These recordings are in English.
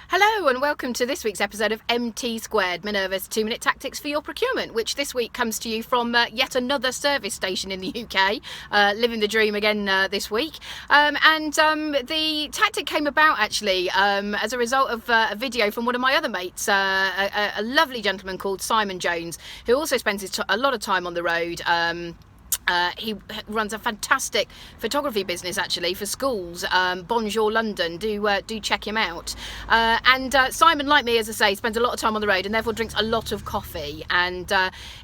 Hello and welcome to this week's episode of MT Squared, Minerva's 2-minute tactics for your procurement, which this week comes to you from yet another service station in the UK, living the dream again this week. The tactic came about actually as a result of a video from one of my other mates, a lovely gentleman called Simon Jones, who also spends a lot of time on the road. He runs a fantastic photography business actually for schools. Bonjour London, do check him out. Simon, like me, as I say, spends a lot of time on the road and therefore drinks a lot of coffee, and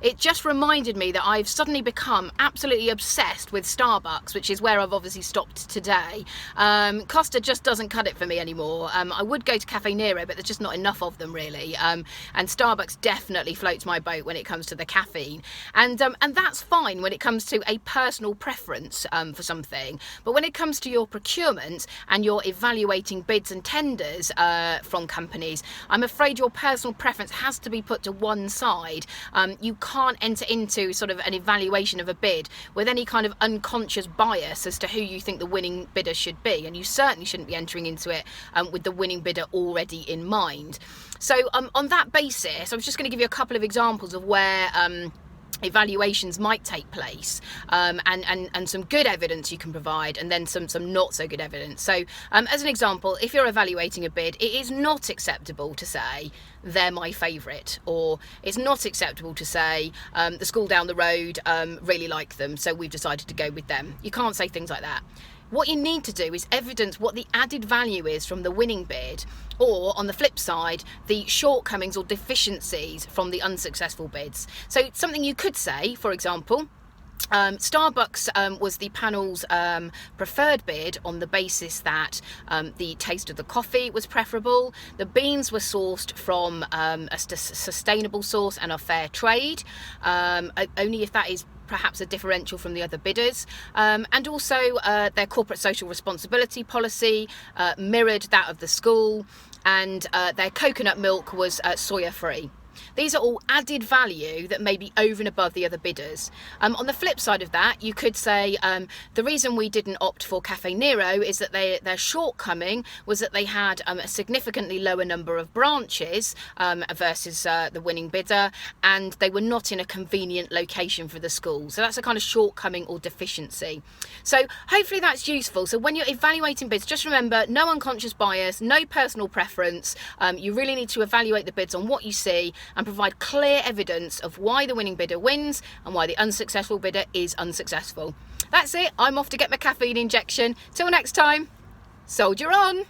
it just reminded me that I've suddenly become absolutely obsessed with Starbucks, which is where I've obviously stopped today. Costa just doesn't cut it for me anymore. I would go to Caffè Nero, but there's just not enough of them really, and Starbucks definitely floats my boat when it comes to the caffeine, and that's fine when it comes to a personal preference for something, but when it comes to your procurement and you're evaluating bids and tenders from companies, I'm afraid your personal preference has to be put to one side. You can't enter into sort of an evaluation of a bid with any kind of unconscious bias as to who you think the winning bidder should be, and you certainly shouldn't be entering into it with the winning bidder already in mind. So on that basis, I was just going to give you a couple of examples of where evaluations might take place, and some good evidence you can provide, and then some not so good evidence. So as an example, if you're evaluating a bid, it is not acceptable to say they're my favourite, or it's not acceptable to say the school down the road really like them, so we've decided to go with them. You can't say things like that. What you need to do is evidence what the added value is from the winning bid, or on the flip side, the shortcomings or deficiencies from the unsuccessful bids. So something you could say, for example, Starbucks was the panel's preferred bid on the basis that the taste of the coffee was preferable, the beans were sourced from a sustainable source and a fair trade, only if that is perhaps a differential from the other bidders, and also their corporate social responsibility policy mirrored that of the school, and their coconut milk was soya free. These are all added value that may be over and above the other bidders. On the flip side of that, you could say the reason we didn't opt for Caffè Nero is that their shortcoming was that they had a significantly lower number of branches versus the winning bidder, and they were not in a convenient location for the school. So that's a kind of shortcoming or deficiency. So hopefully that's useful. So when you're evaluating bids, just remember, no unconscious bias, no personal preference. You really need to evaluate the bids on what you see and provide clear evidence of why the winning bidder wins and why the unsuccessful bidder is unsuccessful. That's it. I'm off to get my caffeine injection. Till next time, soldier on.